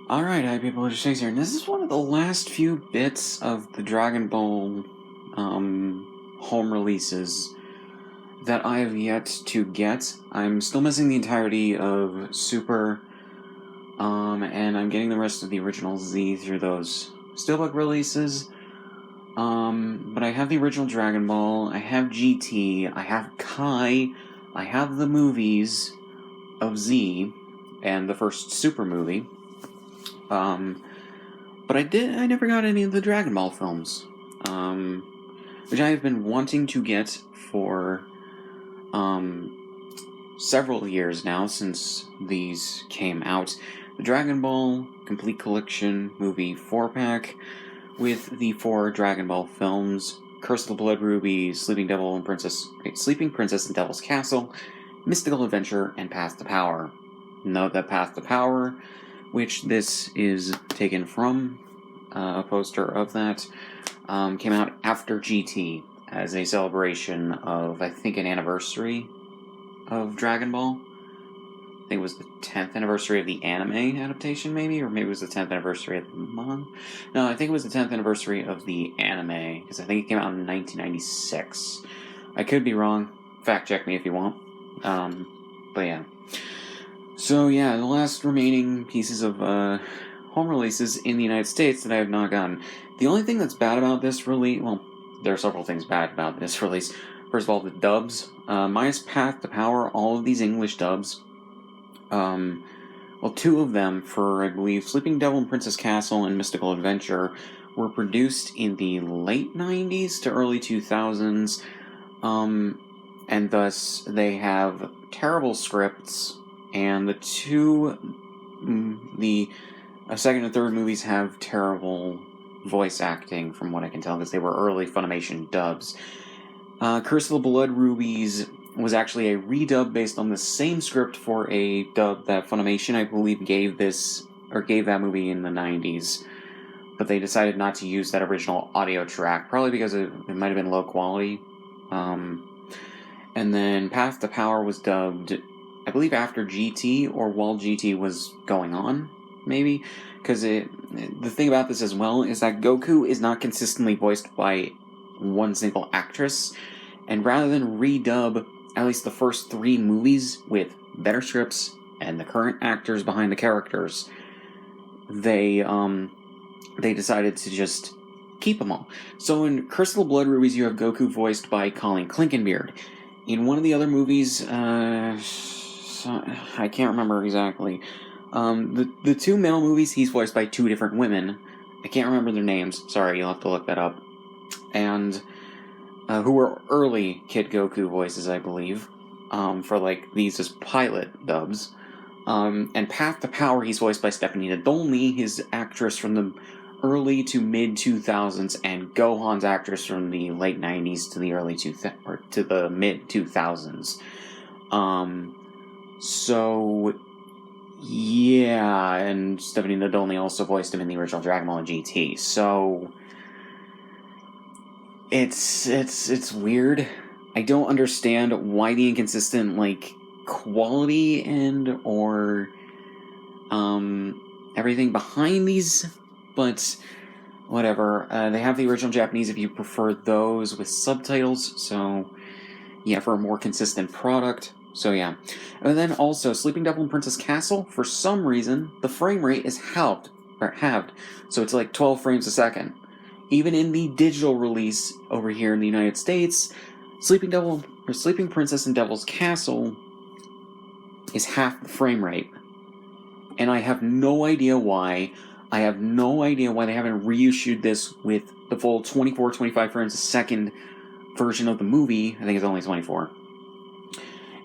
Alright, hi people, it's Chase here, and this is one of the last few bits of the Dragon Ball home releases that I have yet to get. I'm still missing the entirety of Super, and I'm getting the rest of the original Z through those Steelbook releases. But I have the original Dragon Ball, I have GT, I have Kai, I have the movies of Z, and the first Super movie. But I never got any of the Dragon Ball films, which I have been wanting to get for, several years now since these came out. The Dragon Ball Complete Collection movie 4-pack with the 4 Dragon Ball films, Curse of the Blood Rubies, Sleeping Princess and Devil's Castle, Mystical Adventure, and Path to Power. Note that Path to Power, which this is taken from, a poster of that, came out after GT as a celebration of, I think, an anniversary of Dragon Ball. I think it was the 10th anniversary of the anime adaptation, maybe? Or maybe it was the 10th anniversary of the manga? No, I think it was the 10th anniversary of the anime, because I think it came out in 1996. I could be wrong. Fact check me if you want. But yeah. So yeah, the last remaining pieces of home releases in the United States that I have not gotten. The only thing that's bad about this release, well, there are several things bad about this release. First of all, the dubs. Minus Path to Power, all of these English dubs. Well, 2 of them for, I believe, Sleeping Devil and Princess Castle and Mystical Adventure were produced in the late 90s to early 2000s, and thus they have terrible scripts, and the second and third movies have terrible voice acting, from what I can tell, because they were early Funimation dubs. Curse of the Blood Rubies was actually a redub based on the same script for a dub that Funimation, I believe, gave that movie in the 90s. But they decided not to use that original audio track, probably because it might have been low quality. And then Path to Power was dubbed, I believe, after GT, or while GT was going on, maybe? Because the thing about this as well is that Goku is not consistently voiced by one single actress, and rather than redub at least the first 3 movies with better scripts and the current actors behind the characters, they decided to just keep them all. So in Curse of the Blood Rubies, you have Goku voiced by Colin Clinkenbeard. In one of the other movies, I can't remember exactly. The 2 male movies, he's voiced by 2 different women. I can't remember their names. Sorry, you'll have to look that up. And who were early Kid Goku voices, I believe, for these as pilot dubs. And Path to Power, he's voiced by Stephanie Nadolny, his actress from the early to mid 2000s, and Gohan's actress from the late 90s to the mid 2000s. So yeah, and Stephanie Nadolny also voiced him in the original Dragon Ball and GT. So it's weird. I don't understand why the inconsistent quality and or everything behind these, but whatever. They have the original Japanese if you prefer those with subtitles, so yeah, for a more consistent product. So yeah. And then also, Sleeping Devil and Princess Castle, for some reason, the frame rate is halved, so it's 12 frames a second. Even in the digital release over here in the United States, Sleeping Princess and Devil's Castle is half the frame rate. And I have no idea why. I have no idea why they haven't reissued this with the full 24, 25 frames a second version of the movie. I think it's only 24.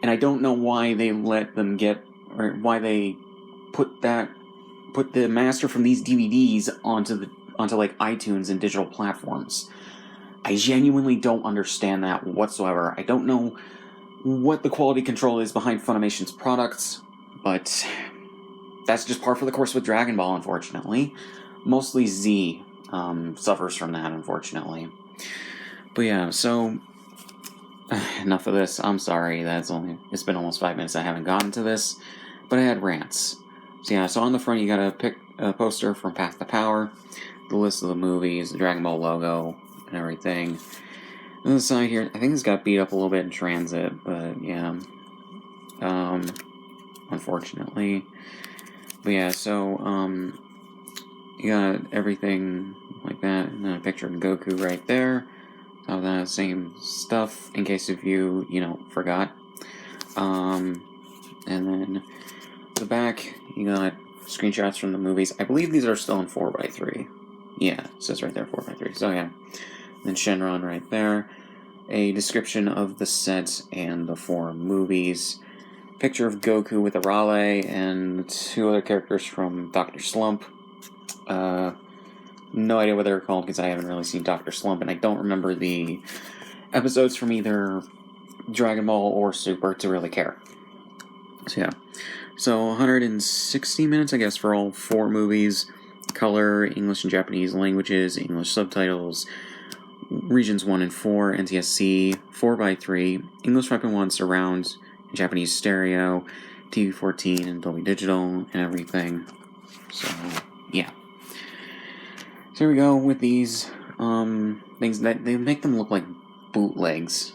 And I don't know why they let them why they put the master from these DVDs onto iTunes and digital platforms. I genuinely don't understand that whatsoever. I don't know what the quality control is behind Funimation's products, but that's just par for the course with Dragon Ball, unfortunately. Mostly Z suffers from that, unfortunately. But yeah, so enough of this. I'm sorry, it's been almost 5 minutes I haven't gotten to this, but I had rants. So yeah, so on the front you gotta pick poster from Path to Power, the list of the movies, the Dragon Ball logo, and everything. On the side here, I think this got beat up a little bit in transit, but yeah. Unfortunately. But yeah, so, you got everything like that, and then a picture of Goku right there. All that same stuff, in case if you, forgot. And then the back, you got screenshots from the movies. I believe these are still in 4x3. Yeah, it says right there 4x3. So yeah. Then Shenron right there. A description of the sets and the 4 movies. Picture of Goku with Arale and 2 other characters from Dr. Slump. No idea what they're called because I haven't really seen Dr. Slump, and I don't remember the episodes from either Dragon Ball or Super to really care. So yeah. So 160 minutes, I guess, for all 4 movies. Color, English and Japanese languages, English subtitles, Regions 1 and 4, NTSC, 4x3, English Weapon 1 surround, Japanese stereo, TV 14 and Dolby Digital, and everything. So, yeah. So here we go with these things that they make them look like bootlegs.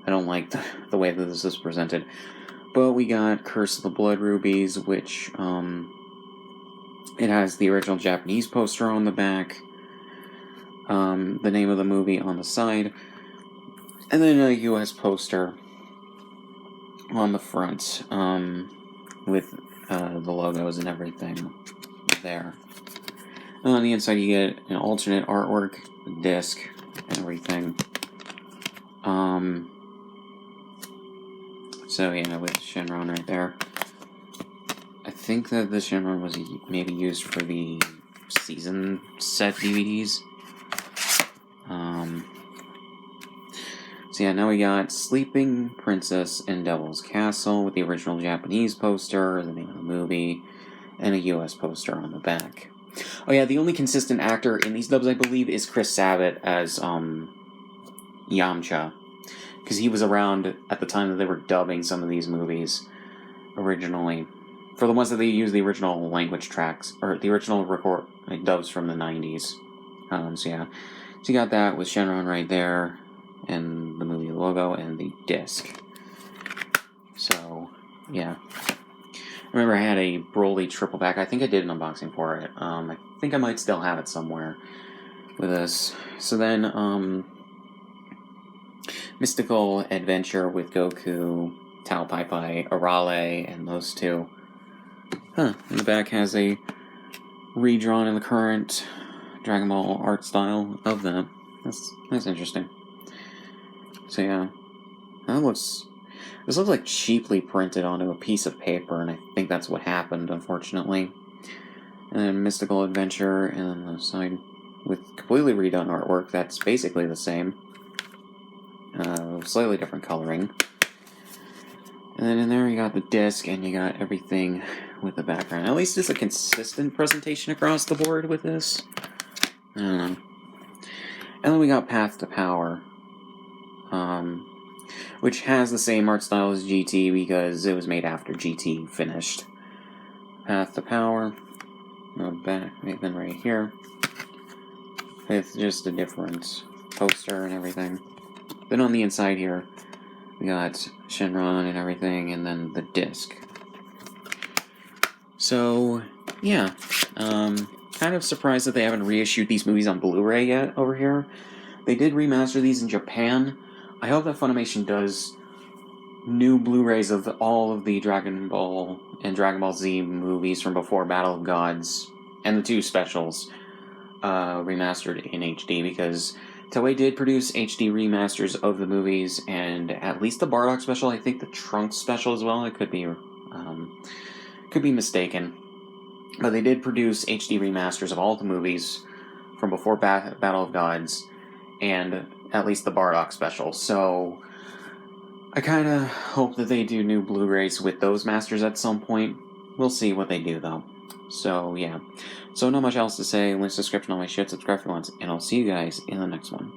I don't like the way that this is presented. But we got Curse of the Blood Rubies, which it has the original Japanese poster on the back, the name of the movie on the side, and then a US poster on the front with the logos and everything there. And on the inside, you get an alternate artwork, a disc, and everything. So yeah, with Shenron right there. I think that the Shenron was maybe used for the season set DVDs. So yeah, now we got Sleeping Princess in Devil's Castle with the original Japanese poster, the name of the movie, and a US poster on the back. Oh yeah, the only consistent actor in these dubs, I believe, is Chris Sabat as Yamcha. Because he was around at the time that they were dubbing some of these movies originally. For the ones that they use the original language tracks, or the original dubs from the 90s. So yeah. So you got that with Shenron right there, and the movie logo, and the disc. So, yeah. I remember I had a Broly triple back. I think I did an unboxing for it. I think I might still have it somewhere with this. So then, Mystical Adventure with Goku, Tao Pai Pai, Arale, and those 2. And the back has a redrawn in the current Dragon Ball art style of that. That's interesting. So yeah, this looks like cheaply printed onto a piece of paper, and I think that's what happened, unfortunately. And then Mystical Adventure, and then the side with completely redone artwork that's basically the same. Slightly different coloring. And then in there you got the disc, and you got everything with the background. At least it's a consistent presentation across the board with this. I don't know. And then we got Path to Power, which has the same art style as GT because it was made after GT finished. Path to Power, back, then right here, with just a different poster and everything. Then on the inside here, we got Shenron and everything, and then the disc. So, yeah, kind of surprised that they haven't reissued these movies on Blu-ray yet over here. They did remaster these in Japan. I hope that Funimation does new Blu-rays of all of the Dragon Ball and Dragon Ball Z movies from before Battle of Gods, and the 2 specials, remastered in HD, because Toei did produce HD remasters of the movies, and at least the Bardock special, I think the Trunks special as well, I could be mistaken. But they did produce HD remasters of all the movies from before Battle of Gods, and at least the Bardock special. So I kind of hope that they do new Blu-rays with those masters at some point. We'll see what they do, though. So, yeah. So, not much else to say. Links, description, all my shit. Subscribe if you want. And I'll see you guys in the next one.